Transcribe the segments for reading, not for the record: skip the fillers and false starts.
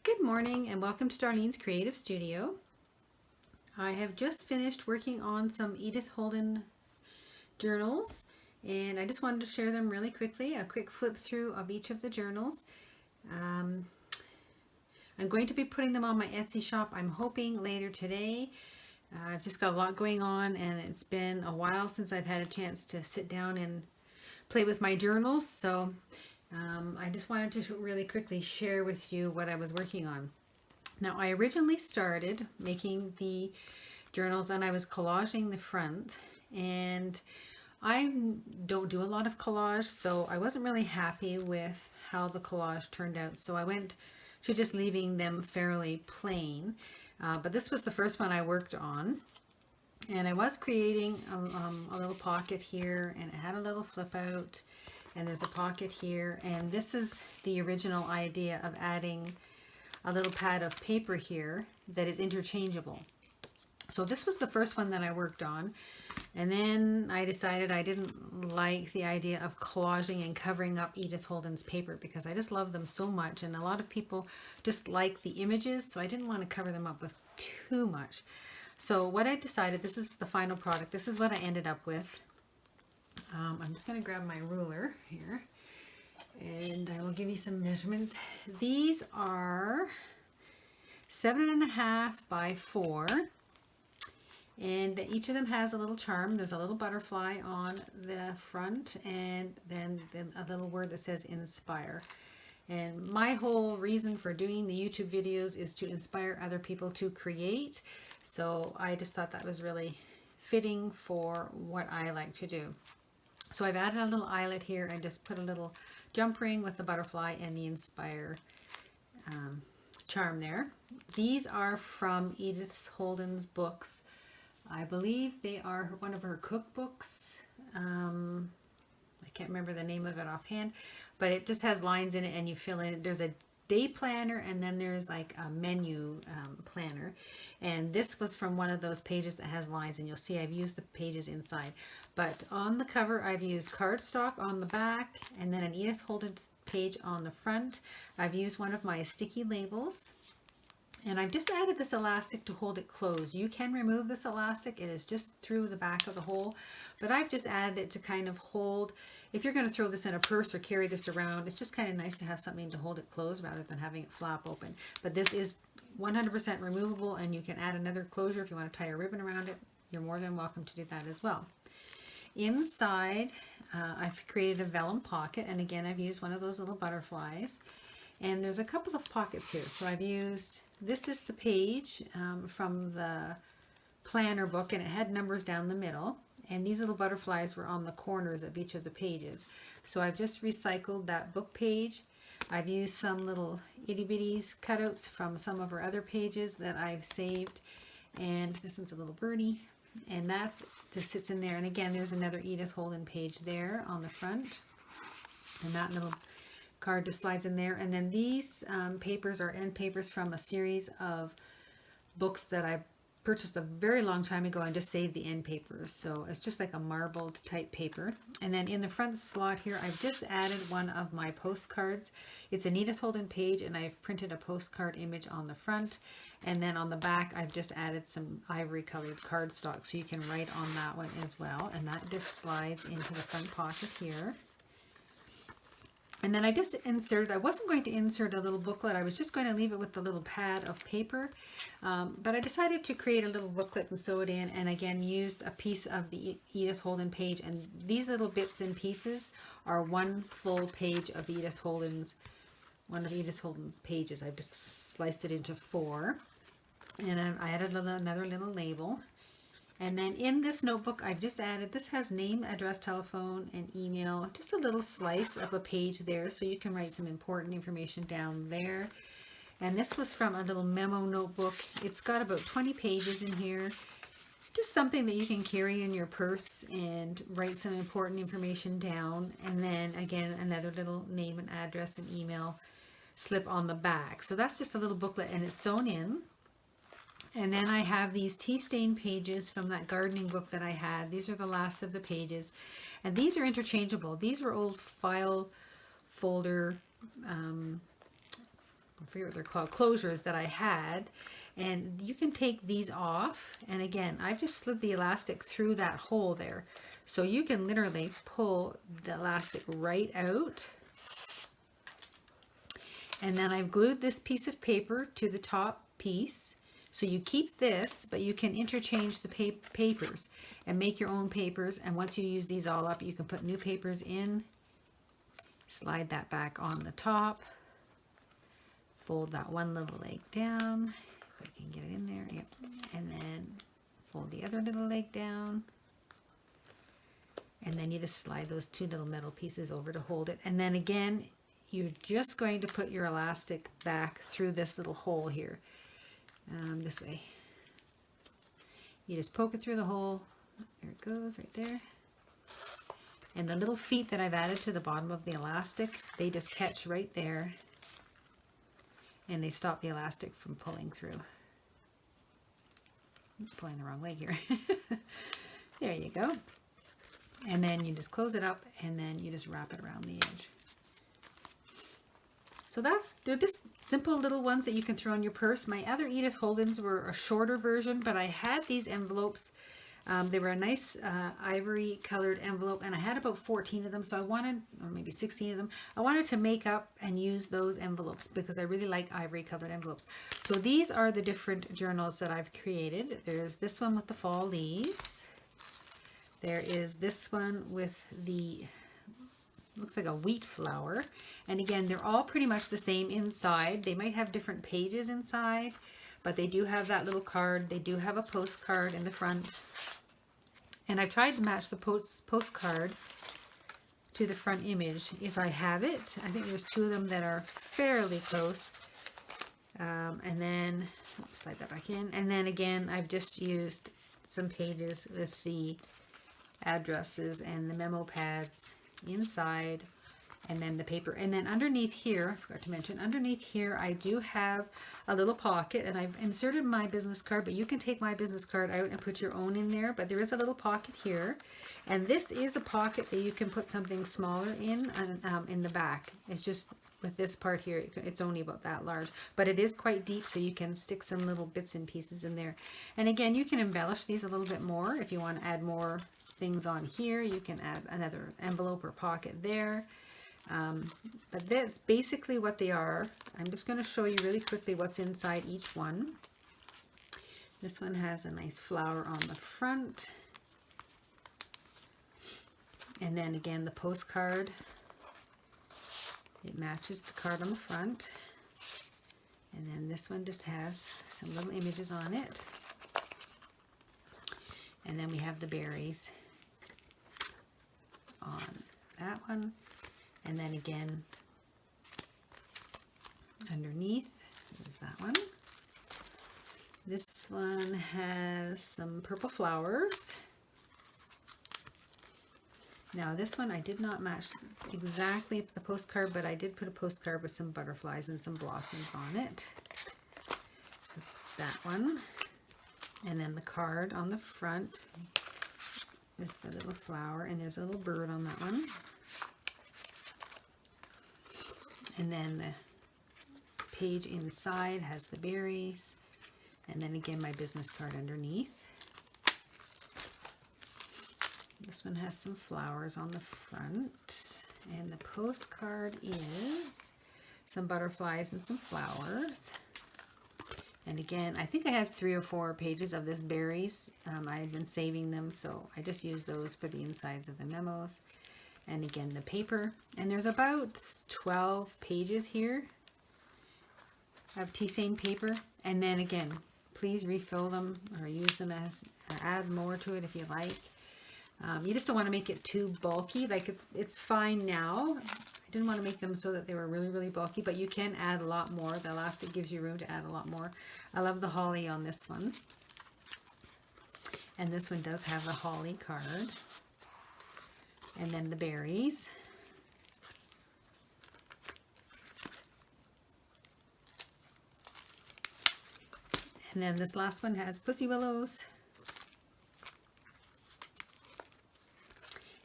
Good morning and welcome to Darlene's Creative Studio. I have just finished working on some Edith Holden journals and I just wanted to share them really quickly, a quick flip through of each of the journals. I'm going to be putting them on my Etsy shop, I'm hoping later today. I've just got a lot going on and it's been a while since I've had a chance to sit down and play with my journals, so I just wanted to really quickly share with you what I was working on. Now, I originally started making the journals and I was collaging the front, and I don't do a lot of collage, so I wasn't really happy with how the collage turned out, so I went to just leaving them fairly plain. But this was the first one I worked on, and I was creating a little pocket here, and it had a little flip out, and there's a pocket here, and this is the original idea of adding a little pad of paper here that is interchangeable. So this was the first one that I worked on, and then I decided I didn't like the idea of collaging and covering up Edith Holden's paper because I just love them so much, and a lot of people just like the images, so I didn't want to cover them up with too much. So what I decided, this is the final product, this is what I ended up with. I'm just going to grab my ruler here and I will give you some measurements. These are 7.5 by 4, and each of them has a little charm. There's a little butterfly on the front, and then a little word that says inspire. And my whole reason for doing the YouTube videos is to inspire other people to create, so I just thought that was really fitting for what I like to do. So I've added a little eyelet here and just put a little jump ring with the butterfly and the inspire charm there. These are from Edith Holden's books. I believe they are one of her cookbooks. I can't remember the name of it offhand, but it just has lines in it and you fill in it. There's a day planner and then there's like a menu planner, and this was from one of those pages that has lines, and you'll see I've used the pages inside, but on the cover I've used cardstock on the back and then an Edith Holden page on the front. I've used one of my sticky labels, and I've just added this elastic to hold it closed. You can remove this elastic, it is just through the back of the hole, but I've just added it to kind of hold. If you're going to throw this in a purse or carry this around, it's just kind of nice to have something to hold it closed rather than having it flap open. But this is 100% removable, and you can add another closure if you want to tie a ribbon around it. You're more than welcome to do that as well. Inside, I've created a vellum pocket, and again I've used one of those little butterflies. And there's a couple of pockets here. So I've used, this is the page from the planner book, and it had numbers down the middle. And these little butterflies were on the corners of each of the pages. So I've just recycled that book page. I've used some little itty bitties cutouts from some of her other pages that I've saved. And this one's a little birdie. And that's just sits in there. And again, there's another Edith Holden page there on the front. And that little card just slides in there. And then these papers are end papers from a series of books that I purchased a very long time ago and just saved the end papers. So it's just like a marbled type paper. And then in the front slot here, I've just added one of my postcards. It's an Edith Holden page, and I've printed a postcard image on the front. And then on the back, I've just added some ivory colored cardstock, so you can write on that one as well. And that just slides into the front pocket here. And then I just inserted, I wasn't going to insert a little booklet, I was just going to leave it with the little pad of paper, but I decided to create a little booklet and sew it in, and again used a piece of the Edith Holden page, and these little bits and pieces are one full page of one of Edith Holden's pages. I've just sliced it into 4, and I added another little label. And then in this notebook, I've just added, this has name, address, telephone, and email, just a little slice of a page there, so you can write some important information down there. And this was from a little memo notebook. It's got about 20 pages in here, just something that you can carry in your purse and write some important information down. And then again, another little name and address and email slip on the back. So that's just a little booklet, and it's sewn in. And then I have these tea stain pages from that gardening book that I had. These are the last of the pages. And these are interchangeable. These are old file folder I forget what they're called, closures that I had. And you can take these off. And again, I've just slid the elastic through that hole there. So you can literally pull the elastic right out. And then I've glued this piece of paper to the top piece. So you keep this, but you can interchange the papers and make your own papers. And once you use these all up, you can put new papers in. Slide that back on the top. Fold that one little leg down. If I can get it in there. Yep. And then fold the other little leg down. And then you just slide those two little metal pieces over to hold it. And then again, you're just going to put your elastic back through this little hole here. This way. You just poke it through the hole. There it goes, right there. And the little feet that I've added to the bottom of the elastic, they just catch right there. And they stop the elastic from pulling through. I'm pulling the wrong leg here. There you go. And then you just close it up, and then you just wrap it around the edge. So they're just simple little ones that you can throw in your purse. My other Edith Holdens were a shorter version, but I had these envelopes. They were a nice ivory colored envelope, and I had about 14 of them, so I wanted, or maybe 16 of them, I wanted to make up and use those envelopes because I really like ivory colored envelopes. So these are the different journals that I've created. There's this one with the fall leaves. There is this one with the, looks like a wheat flower. And again, they're all pretty much the same inside. They might have different pages inside, but they do have that little card. They do have a postcard in the front. And I've tried to match the postcard to the front image if I have it. I think there's two of them that are fairly close. And then, oops, slide that back in. And then again, I've just used some pages with the addresses and the memo pads inside, and then the paper. And then underneath here, I forgot to mention, underneath here I do have a little pocket, and I've inserted my business card, but you can take my business card out and put your own in there. But there is a little pocket here, and this is a pocket that you can put something smaller in the back. It's just with this part here, it's only about that large, but it is quite deep, so you can stick some little bits and pieces in there. And again, you can embellish these a little bit more if you want to add more things on here. You can add another envelope or pocket there. But that's basically what they are. I'm just going to show you really quickly what's inside each one. This one has a nice flower on the front. And then again, the postcard. It matches the card on the front. And then this one just has some little images on it. And then we have the berries on that one. And then again, underneath, so there's that one. This one has some purple flowers. Now this one I did not match exactly the postcard, but I did put a postcard with some butterflies and some blossoms on it. So it's that one. And then the card on the front with the little flower, and there's a little bird on that one. And then the page inside has the berries, and then again my business card underneath. This one has some flowers on the front, and the postcard is some butterflies and some flowers. And again, I think I have 3 or 4 pages of this berries. I've been saving them, so I just use those for the insides of the memos. And again, the paper. And there's about 12 pages here of tea stain paper. And then again, please refill them or use them as, add more to it if you like. You just don't want to make it too bulky. Like it's fine now. I didn't want to make them so that they were really, really bulky, but you can add a lot more. The elastic gives you room to add a lot more. I love the holly on this one. And this one does have the holly card. And then the berries. And then this last one has pussy willows.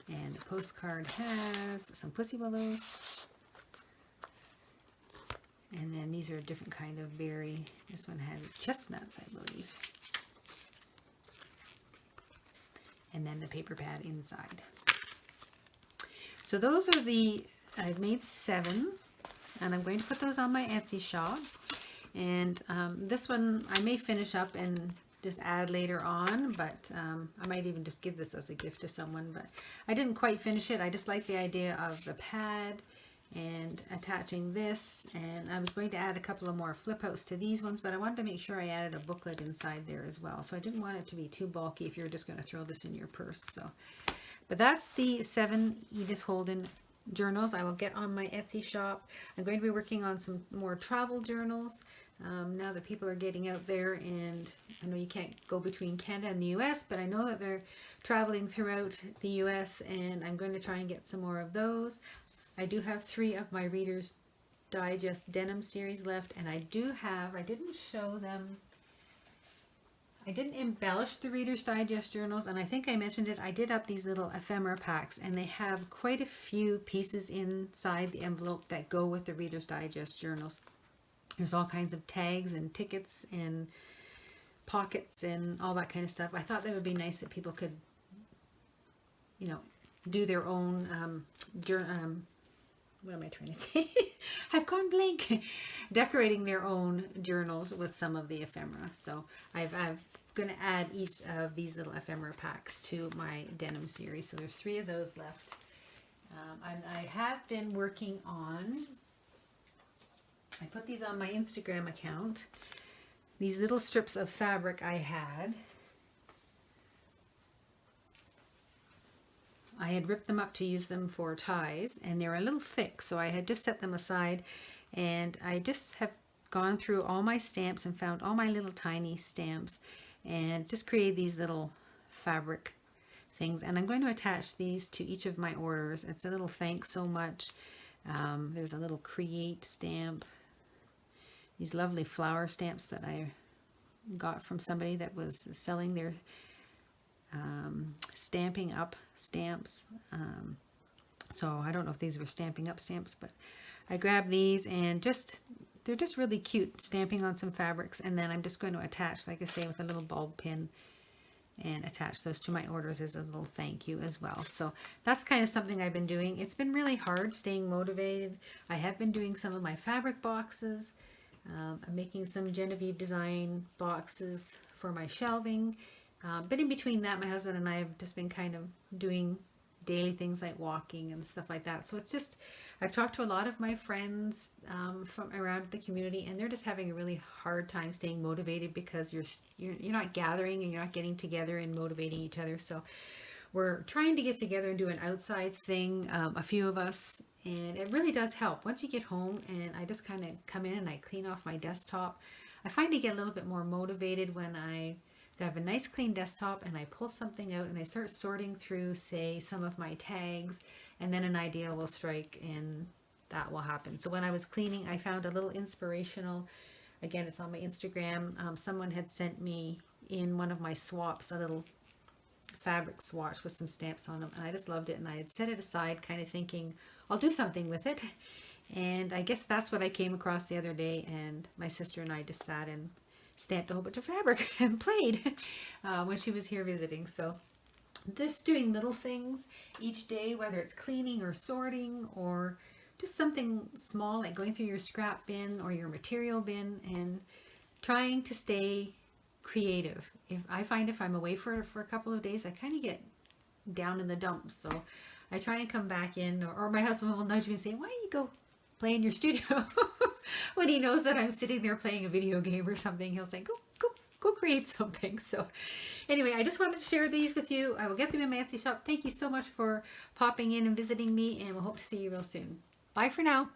And the postcard has some pussy willows. And then these are a different kind of berry. This one had chestnuts, I believe. And then the paper pad inside. So those are I've made 7, and I'm going to put those on my Etsy shop. And this one I may finish up and just add later on, but I might even just give this as a gift to someone, but I didn't quite finish it. I just like the idea of the pad and attaching this, and I was going to add a couple of more flip outs to these ones, but I wanted to make sure I added a booklet inside there as well, so I didn't want it to be too bulky if you're just going to throw this in your purse. So, but that's the 7 Edith Holden journals I will get on my Etsy shop. I'm going to be working on some more travel journals now that people are getting out there, and I know you can't go between Canada and the US, but I know that they're traveling throughout the US, and I'm going to try and get some more of those. I do have 3 of my Reader's Digest denim series left, and I didn't show them, I didn't embellish the Reader's Digest journals, and I think I mentioned it, I did up these little ephemera packs, and they have quite a few pieces inside the envelope that go with the Reader's Digest journals. There's all kinds of tags and tickets and pockets and all that kind of stuff. I thought that would be nice that people could, you know, do their own what am I trying to say? I've gone blank. Decorating their own journals with some of the ephemera. So I'm going to add each of these little ephemera packs to my denim series. So there's 3 of those left. I have been working on, I put these on my Instagram account, these little strips of fabric I had ripped them up to use them for ties, and they're a little thick, so I had just set them aside, and I just have gone through all my stamps and found all my little tiny stamps and just created these little fabric things, and I'm going to attach these to each of my orders. It's a little thanks so much. There's a little create stamp, these lovely flower stamps that I got from somebody that was selling their Stamping Up stamps. So I don't know if these were Stamping Up stamps, but I grabbed these, and they're just really cute, stamping on some fabrics, and then I'm just going to attach, like I say, with a little bulb pin, and attach those to my orders as a little thank you as well. So that's kind of something I've been doing. It's been really hard staying motivated. I have been doing some of my fabric boxes. I'm making some Genevieve design boxes for my shelving. But in between that, my husband and I have just been kind of doing daily things like walking and stuff like that. So it's just, I've talked to a lot of my friends from around the community, and they're just having a really hard time staying motivated because you're not gathering and you're not getting together and motivating each other. So we're trying to get together and do an outside thing, a few of us, and it really does help. Once you get home and I just kind of come in and I clean off my desktop, I find I get a little bit more motivated when I have a nice clean desktop and I pull something out and I start sorting through, say, some of my tags, and then an idea will strike and that will happen. So when I was cleaning, I found a little inspirational, again, it's on my Instagram. Someone had sent me in one of my swaps a little fabric swatch with some stamps on them, and I just loved it, and I had set it aside kind of thinking I'll do something with it, and I guess that's what I came across the other day, and my sister and I just sat and stamped a whole bunch of fabric and played when she was here visiting. So just doing little things each day, whether it's cleaning or sorting or just something small like going through your scrap bin or your material bin and trying to stay creative. If I'm away for a couple of days, I kind of get down in the dumps, so I try and come back in, or my husband will nudge me and say, why don't you go play in your studio? When he knows that I'm sitting there playing a video game or something, he'll say, go create something. So anyway, I just wanted to share these with you. I will get them in my Etsy shop. Thank you so much for popping in and visiting me, and we'll hope to see you real soon. Bye for now.